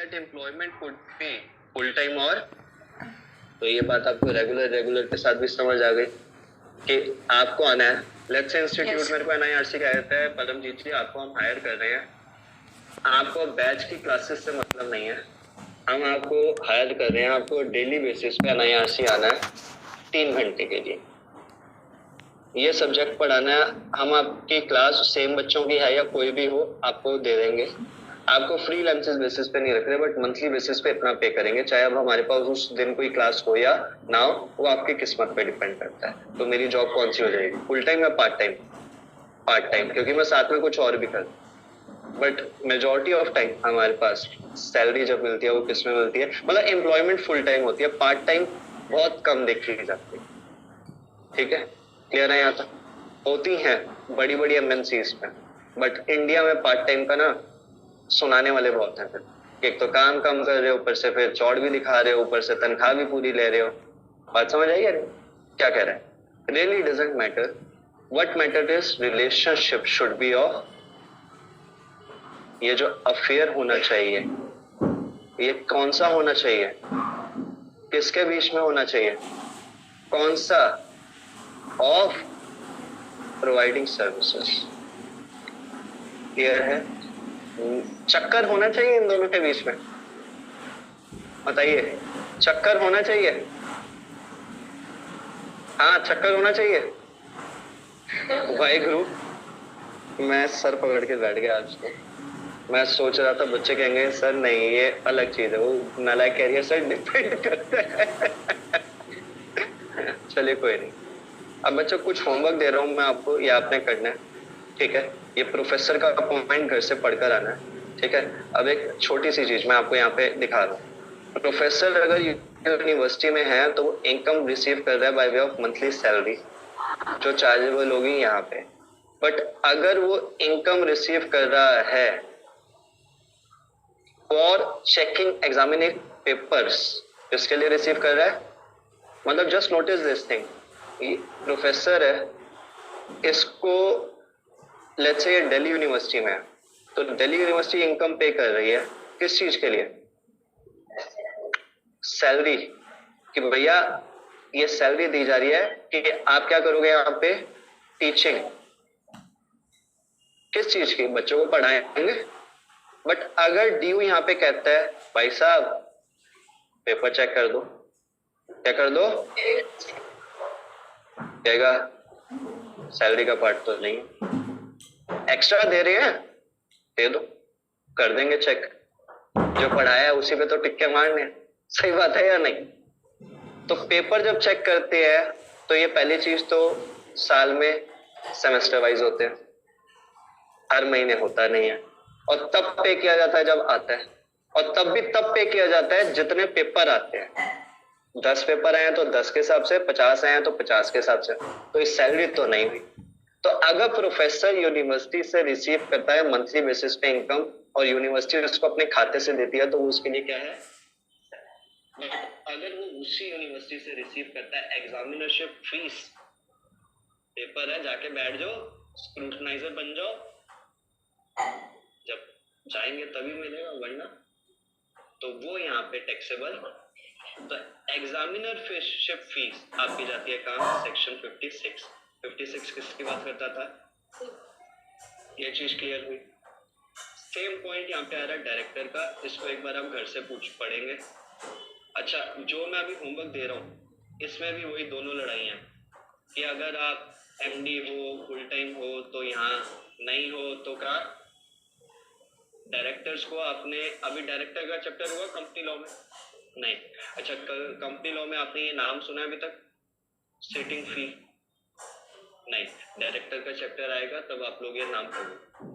That employment could be full time और, तो ये बात आपको रेगुलर के साथ भी समझ आ गई कि आपको आना है। लेट्स से इंस्टीट्यूट मेरे को एनआईआरसी कहता है परमजीत जी आपको हम हायर कर रहे हैं, आपको बैच की क्लासेस से मतलब नहीं है, हम आपको हायर कर रहे हैं, आपको डेली बेसिस पे एनआईआरसी आना है 3 घंटे के लिए, ये सब्जेक्ट पढ़ाना है। हम आपकी क्लास सेम बच्चों की है या कोई भी हो आपको दे देंगे, आपको फ्री लंचेस बेसिस पे नहीं रख रहे बट मंथली बेसिस पे इतना पे करेंगे, चाहे अब हमारे पास उस दिन कोई क्लास हो या ना हो, वो आपकी किस्मत पे डिपेंड करता है। तो मेरी जॉब कौन सी हो जाएगी, फुल टाइम या पार्ट टाइम? पार्ट टाइम, क्योंकि मैं साथ में कुछ और भी कर, बट मेजोरिटी ऑफ टाइम हमारे पास सैलरी जब मिलती है वो किसमें मिलती है, मतलब एम्प्लॉयमेंट फुल टाइम होती है, पार्ट टाइम बहुत कम देखी जाती है। ठीक है, क्लियर है? यहाँ तक होती हैं बड़ी बड़ी एमएनसीज में, बट इंडिया में पार्ट टाइम का ना सुनाने वाले बहुत हैं। फिर एक तो काम कम कर रहे हो, ऊपर से फिर चौड़ भी दिखा रहे हो, ऊपर से तनख्वाह भी पूरी ले रहे हो। बात समझ आई? अरे क्या कह रहे हैं? Really doesn't matter, what matter is relationship should be of, ये जो अफेयर होना चाहिए ये कौन सा होना चाहिए, किसके बीच में होना चाहिए, कौन सा? Of providing services. क्लियर है? चक्कर होना चाहिए इन दोनों के बीच में, बताइए, चक्कर होना चाहिए? हाँ चक्कर होना चाहिए। भाई गुरु, मैं सर पकड़ के बैठ गया आज तो, मैं सोच रहा था बच्चे कहेंगे सर नहीं ये अलग चीज है, वो नालायक कह रही है सर डिपेंड करता है। चलिए कोई नहीं, अब बच्चों कुछ होमवर्क दे रहा हूँ मैं आपको, ये आपने करना है। ठीक है, ये प्रोफेसर का अपॉइंटमेंट घर से पढ़कर आना है। ठीक है, अब एक छोटी सी चीज मैं आपको यहाँ पे दिखा रहा हूँ। प्रोफेसर अगर यूनिवर्सिटी में है तो वो इनकम रिसीव कर रहा है by way of monthly salary जो चार्जेबल होगी यहाँ पे, बट अगर वो इनकम रिसीव कर रहा है फॉर चेकिंग एग्जामिनेशन पेपर्स, इसके लिए रिसीव कर रहा है, मतलब just notice this thing, professor है, इसको लेट्स से दिल्ली यूनिवर्सिटी में है, तो दिल्ली यूनिवर्सिटी इनकम पे कर रही है किस चीज के लिए? सैलरी, कि भैया ये सैलरी दी जा रही है कि आप क्या करोगे यहाँ पे, टीचिंग, किस चीज की, बच्चों को पढ़ाएंगे। बट अगर ड्यू यहाँ पे कहता है भाई साहब पेपर चेक कर दो, क्या कर दो, कहेगा सैलरी का पार्ट तो नहीं, एक्स्ट्रा दे रहे हैं दे दो, कर देंगे चेक, जो पढ़ाया है उसी पे तो टिक्के मारने। सही बात है या नहीं? तो पेपर जब चेक करते हैं तो ये पहली चीज तो साल में सेमेस्टर वाइज होते हैं, हर महीने होता नहीं है, और तब पे किया जाता है जब आता है, और तब भी तब पे किया जाता है जितने पेपर आते हैं। 10 पेपर आए तो 10 के हिसाब से, 50 आए तो 50 के हिसाब से, तो इस सैलरी तो नहीं हुई। तो अगर प्रोफेसर यूनिवर्सिटी से रिसीव करता है मंथली बेसिस पे इनकम और यूनिवर्सिटी उसको अपने खाते से देती है तो वो उसके लिए क्या है? अगर वो उसी यूनिवर्सिटी से रिसीव करता है एग्जामिनरशिप फीस, पेपर है जाके बैठ जाओ, स्क्रूटनाइजर बन जाओ, जब जाएंगे तभी मिलेगा, वरना तो वो यहाँ पे टैक्सेबल। तो एग्जामिनरशिप फीस आपकी जाती है कहाँ? सेक्शन 56 किसकी बात करता था? ये चीज क्लियर हुई? सेम पॉइंट यहाँ पे आ रहा है डायरेक्टर का, इसको एक बार आप घर से पढ़ेंगे। अच्छा, जो मैं अभी होमवर्क दे रहा हूँ इसमें भी वही दोनों लड़ाइयाँ कि अगर आप एमडी हो, फुल टाइम हो तो यहाँ नहीं हो तो क्या, डायरेक्टर्स को आपने, अभी डायरेक्टर का चैप्टर हुआ कंपनी लॉ में? नहीं। अच्छा, कंपनी लॉ में आपने ये नाम सुना है अभी तक, सिटिंग फी? नहीं। डायरेक्टर का चैप्टर आएगा तब आप लोग ये नाम पढ़ो।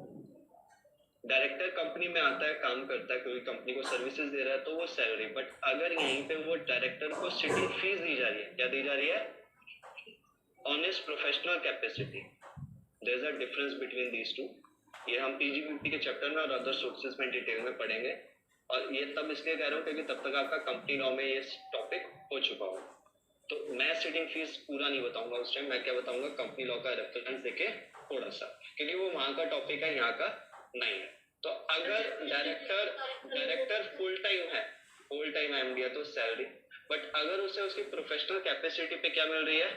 डायरेक्टर कंपनी में आता है, काम करता है, कोई कंपनी को सर्विसेज दे रहा है तो वो सैलरी, बट अगर यहीं पे वो डायरेक्टर को सिटिंग फीस दी जा रही है, क्या दी जा रही है? On his professional capacity. There is a difference between these two. ये हम पीजीबीपी के चैप्टर में और अदर सोर्सेज में डिटेल में पढ़ेंगे, और ये तब इसलिए कह रहा हूँ क्योंकि तब तक आपका कंपनी लॉ में ये टॉपिक हो चुका हो। तो मैं सिटिंग फीस पूरा नहीं बताऊंगा उस टाइम, मैं क्या बताऊंगा, कंपनी लॉ का रेफरेंस देके थोड़ा सा, क्योंकि वो वहां का टॉपिक है, यहाँ का नहीं है। तो अगर डायरेक्टर फुल टाइम एमडी है तो सैलरी, बट अगर उसे उसकी प्रोफेशनल कैपेसिटी पे क्या मिल रही है,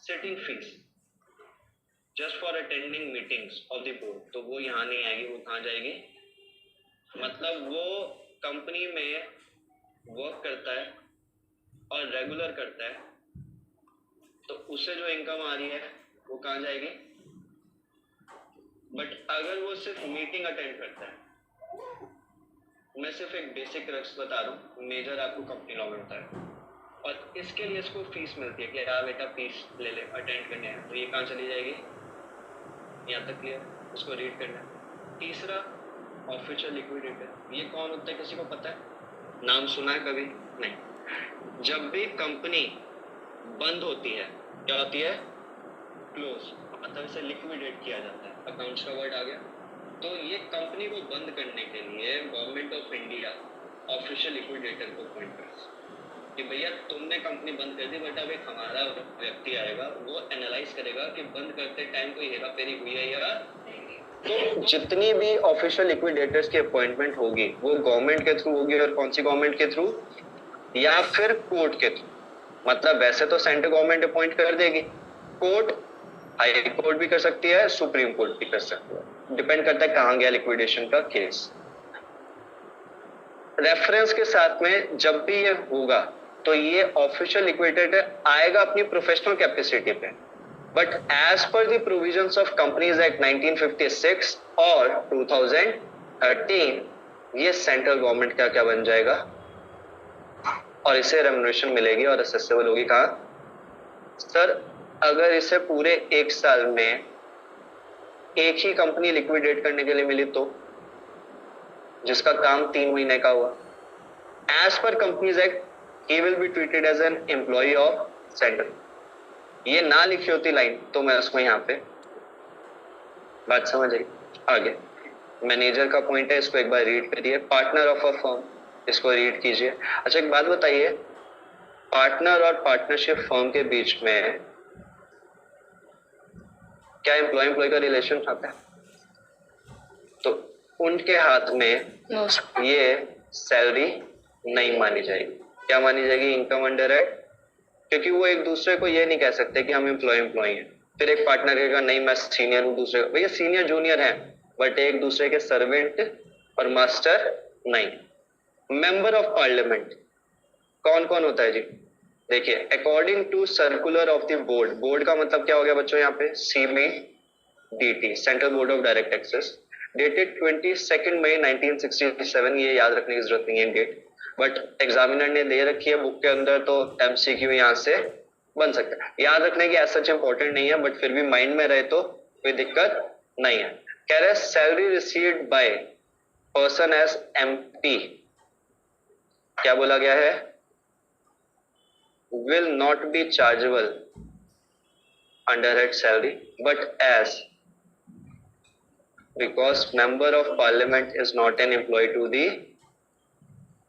sitting fees just for attending meetings of the board, तो वो यहाँ नहीं आएगी, वो कहाँ जाएगी, मतलब वो कंपनी में वर्क करता है और रेगुलर करता है, तो उसे जो इनकम आ रही है वो कहाँ जाएगी। बट अगर वो सिर्फ मीटिंग अटेंड करता है, मैं सिर्फ एक बेसिक रक्स बता रहा हूँ, मेजर आपको कंपनी लॉ में होता है, और इसके लिए इसको फीस मिलती है कि यार बेटा फीस ले ले, अटेंड करने हैं, तो ये कहाँ चली जाएगी, यहाँ तक क्लियर, उसको रीड करना है। तीसरा ऑफिशियल लिक्विडेटर, ये कौन होता है, किसी को पता है, नाम सुना है कभी नहीं। जब भी कंपनी बंद होती है, क्या होती है, क्लोज, मतलब इसे लिक्विडेट किया जाता है, अकाउंट्स का वर्ड आ गया। तो ये कंपनी को बंद करने के लिए government of India official liquidator को अपॉइंट करती है कि भैया तुमने कंपनी बंद कर दी, बट अब एक हमारा व्यक्ति आएगा, वो एनालाइज करेगा कि बंद करते टाइम कोई हेरा फेरी हुई है या। तो जितनी भी ऑफिशियल लिक्विडेटर्स की अपॉइंटमेंट होगी वो गवर्नमेंट के थ्रू होगी, और कौन सी गवर्नमेंट के थ्रू, या फिर कोर्ट के थ्रू। मतलब वैसे तो सेंट्रल गवर्नमेंट अपॉइंट कर देगी, कोर्ट, हाई कोर्ट भी कर सकती है, सुप्रीम कोर्ट भी कर सकती है, डिपेंड करता है कहां गया लिक्विडेशन का केस। रेफरेंस के साथ में जब भी ये होगा तो ये ऑफिशियल लिक्विडेटर आएगा अपनी प्रोफेशनल कैपेसिटी पे, but as per the provisions of companies act 1956 और 2013 ये सेंट्रल गवर्नमेंट का क्या बन जाएगा, और इसे रेम्युनरेशन मिलेगी और असेसेबल होगी कहाँ, सर अगर इसे पूरे एक साल में एक ही कंपनी लिक्विडेट करने के लिए मिली तो, जिसका काम 3 महीने का हुआ, as per companies act he will be treated as an employee of central. ये ना लिखी होती लाइन तो मैं उसको यहाँ पे, बात समझ आई। आगे मैनेजर का पॉइंट है, इसको एक बार रीड करिए, पार्टनर ऑफ अ फर्म, इसको रीड कीजिए। अच्छा एक बात बताइए, पार्टनर और पार्टनरशिप फर्म के बीच में क्या एम्प्लॉय का रिलेशन आता है, तो उनके हाथ में ये सैलरी नहीं मानी जाएगी, क्या मानी जाएगी, इनकम अंडर एक्ट, क्योंकि वो एक दूसरे को ये नहीं कह सकते कि हम एम्प्लॉय हैं। फिर एक पार्टनर कहेगा नहीं मैं सीनियर हूँ, दूसरे भैया सीनियर जूनियर है, बट एक दूसरे के सर्वेंट और मास्टर नहीं। मेंबर ऑफ पार्लियामेंट कौन कौन होता है जी, देखिए according to circular of the board, board का मतलब क्या हो गया बच्चों यहाँ पे, CBDT, central board of direct taxes, dated 22 May 1967, ये याद रखने की जरूरत नहीं है डेट, बट एग्जामिनर ने दे रखी है बुक के अंदर, तो MCQ यहाँ से बन सकता है, याद रखने की ऐसा इंपॉर्टेंट नहीं है, बट फिर भी माइंड में रहे तो कोई दिक्कत नहीं है। कह रहे salary received by person as MP, क्या बोला गया है, will not be chargeable under head salary, but as because member of parliament is not an employee to the,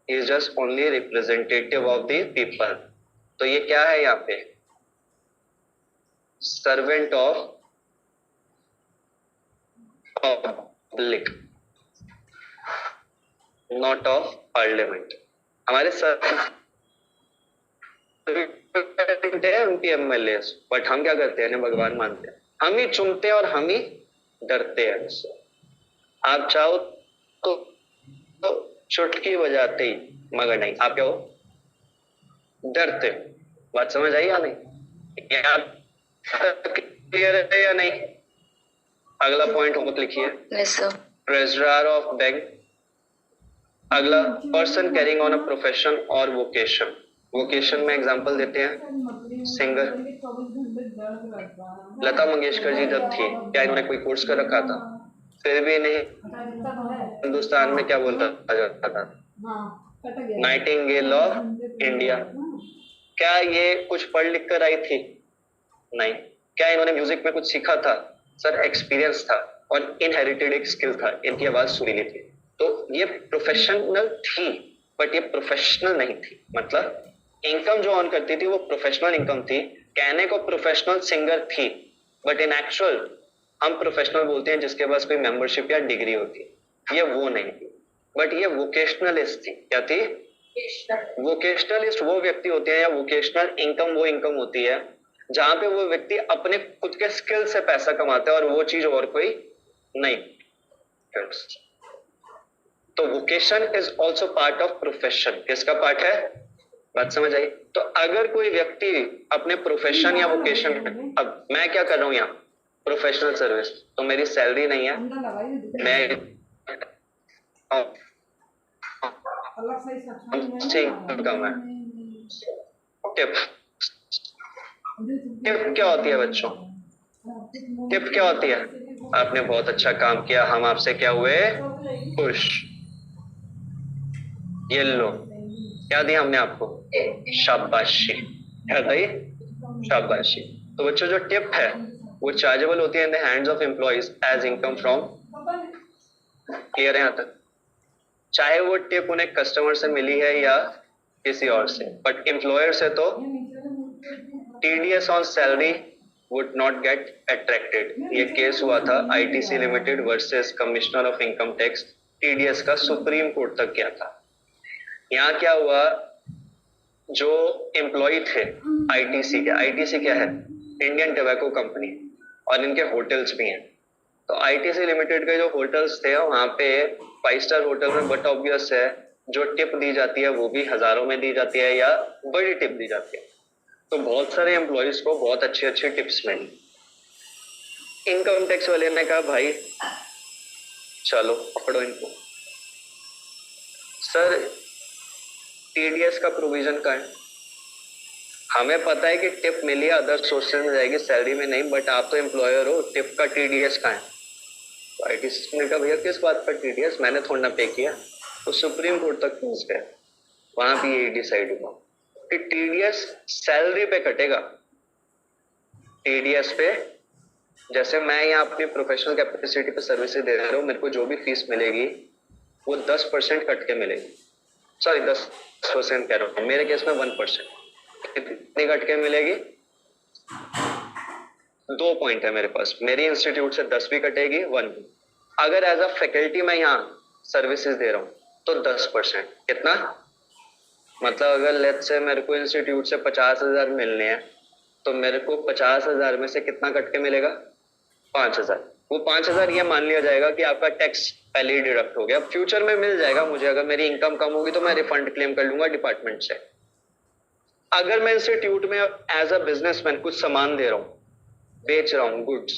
he is just only representative of the people, तो ये क्या है यहाँ पे, servant of public, not of parliament। हमारे MP MLA, but हम क्या करते हैं, भगवान मानते हैं, हम ही चुनते हैं और हम ही डरते हैं उससे। आप चाहो तो चुटकी बजाते ही, मगर नहीं, आप क्या हो, डरते हो। बात समझ आई या नहीं, क्लियर है या नहीं। अगला पॉइंट होमवर्क लिखिए, ट्रेजरर ऑफ बैंक। अगला person carrying on a profession और वोकेशन, वोकेशन में एग्जांपल देते हैं, सिंगर लता मंगेशकर जी जब थी, क्या इन्होंने कोई कोर्स कर रखा था, फिर भी नहीं, हिंदुस्तान में क्या बोलता जाता था, नाइटिंगेल ऑफ इंडिया। क्या ये कुछ पढ़ लिख कर आई थी, नहीं। क्या इन्होंने म्यूजिक में कुछ सीखा था, सर एक्सपीरियंस था और इनहेरिटेड एक स्किल था, इनकी आवाज सुरीली थी, तो ये प्रोफेशनल थी, बट ये प्रोफेशनल नहीं थी, मतलब इनकम जो अर्न करती थी वो प्रोफेशनल इनकम थी, कहने को प्रोफेशनल सिंगर थी, बट इन एक्चुअल हम प्रोफेशनल बोलते हैं जिसके पास कोई मेंबरशिप या डिग्री होती है, ये वो नहीं थी, बट ये वोकेशनलिस्ट थी। क्या थी? वोकेशनलिस्ट वो व्यक्ति होते हैं, या वोकेशनल इनकम वो इनकम होती है जहां पे वो व्यक्ति अपने खुद के स्किल से पैसा कमाता है और वो चीज और कोई नहीं। तो vocation is also part of profession. किसका पार्ट है? बात समझ आई? तो अगर कोई व्यक्ति अपने प्रोफेशन या वोकेशन, अब मैं क्या कर रहा हूँ यहाँ, प्रोफेशनल सर्विस, तो मेरी सैलरी नहीं है, मैं इनकम है। टिप, टिप क्या होती है बच्चों? टिप क्या होती है? आपने बहुत अच्छा काम किया, हम आपसे क्या हुए? खुश। ये लो, क्या दिया हमने आपको? शाबाशी। क्या था ये? शाबाशी। तो बच्चों जो टिप है वो चार्जेबल होती है in the hands of employees as income from. Clear है यहाँ तक? चाहे वो टिप उन्हें कस्टमर से मिली है या किसी और से, बट एम्प्लॉयर से तो TDS on salary would not get attracted. ये केस हुआ था ITC limited versus commissioner of income tax, TDS का सुप्रीम कोर्ट तक गया था। यहाँ क्या हुआ, जो एम्प्लॉय थे आईटीसी के, आईटीसी क्या है? इंडियन टोबैको कंपनी, और इनके होटल्स भी हैं। तो आईटीसी लिमिटेड के जो होटल्स थे वहां पे 5 स्टार होटल में बट ऑब्वियस है जो टिप दी जाती है वो भी हजारों में दी जाती है या बड़ी टिप दी जाती है। तो बहुत सारे एम्प्लॉयज को बहुत अच्छी अच्छी टिप्स मिली। इनकम टैक्स वाले ने कहा भाई चलो पकड़ो इनको। सर टीडीएस का प्रोविजन का है, हमें पता है कि टिप मिली अदर सोर्सेज में जाएगी, सैलरी में नहीं, बट आप तो एम्प्लॉयर हो, टिप का टीडीएस का है। तो आईटीसी ने कहा भैया किस बात पर टीडीएस, मैंने थोड़ा ना पे किया। तो सुप्रीम कोर्ट तक पहुंच गए, वहां भी यही डिसाइड हुआ कि टीडीएस सैलरी पे कटेगा। टीडीएस पे, जैसे मैं यहाँ अपनी प्रोफेशनल कैपेसिटी पे सर्विसेज दे रहा हूँ, मेरे को जो भी फीस मिलेगी वो 10% कट के मिलेगी। सॉरी 10% कह रहा हूँ, मेरे केस में 1%। कितनी कट के मिलेगी? 2 पॉइंट है मेरे पास, मेरी इंस्टीट्यूट से 10 भी कटेगी, 1 भी। अगर एज अ फैकल्टी मैं यहाँ सर्विसेज दे रहा हूँ तो 10%। कितना? मतलब अगर लेट्स से मेरे को इंस्टीट्यूट से 50,000 मिलने हैं तो मेरे को 50,000 में से कितना कट के मिलेगा? 5,000। वो 5,000 ये मान लिया जाएगा कि आपका टैक्स पहले ही डिडक्ट हो गया, फ्यूचर में मिल जाएगा मुझे। अगर मेरी इनकम कम होगी तो मैं रिफंड क्लेम कर लूंगा डिपार्टमेंट से। अगर मैं इंस्टीट्यूट में एज अ बिजनेसमैन कुछ सामान दे रहा हूँ, बेच रहा हूँ गुड्स,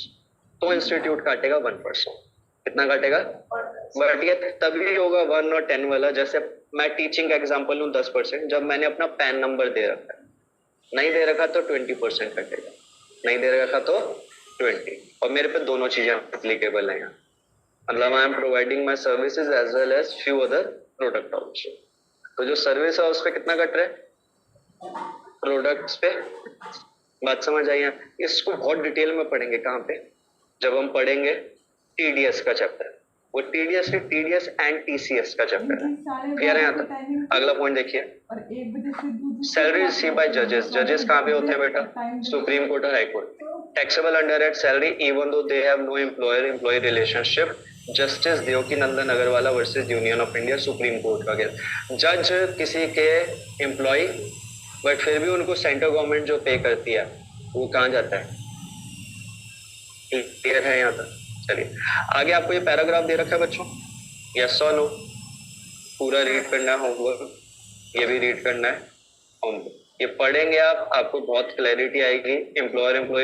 तो इंस्टीट्यूट काटेगा 1%। कितना काटेगा? बट ये तभी होगा 1 और 10 वाला। जैसे मैं टीचिंग का एग्जांपल लूं 10%, जब मैंने अपना पैन नंबर दे रखा है, नहीं दे रखा तो 20% कटेगा, नहीं दे रखा तो 20। और मेरे पे दोनों चीजें एप्लीकेबल है यहाँ, मतलब I am providing my services as well as few other product also. तो जो सर्विस है उस पर कितना कट रहा है? प्रोडक्ट्स पे। बात समझ आई है? इसको बहुत डिटेल में पढ़ेंगे कहाँ पे? जब हम पढ़ेंगे टीडीएस का चैप्टर। वो टीडीएस है, टीडीएस एंड टीसीएस का चैप्टर है। क्लियर है यहाँ तक? अगला पॉइंट देखिए, सैलरी रिसीव बाय जजेस। जजेस कहाँ पे होते हैं बेटा? सुप्रीम कोर्ट और high court. Taxable under at salary even though they have no employer employee relationship. Justice Devaki Nandan Agarwala versus union of India, supreme court का केस। जज किसी के एम्प्लॉय, बट फिर भी उनको सेंट्रल गवर्नमेंट जो पे करती है वो कहाँ जाता है? क्लियर है यहाँ तक? चलिए आगे आपको ये पैराग्राफ दे रखा है बच्चों, यस और नो? पूरा रीड करना है होमवर्क, ये भी रीड करना है होमवर्क। ये पढ़ेंगे आप, आपको बहुत क्लैरिटी आएगी। Employer employ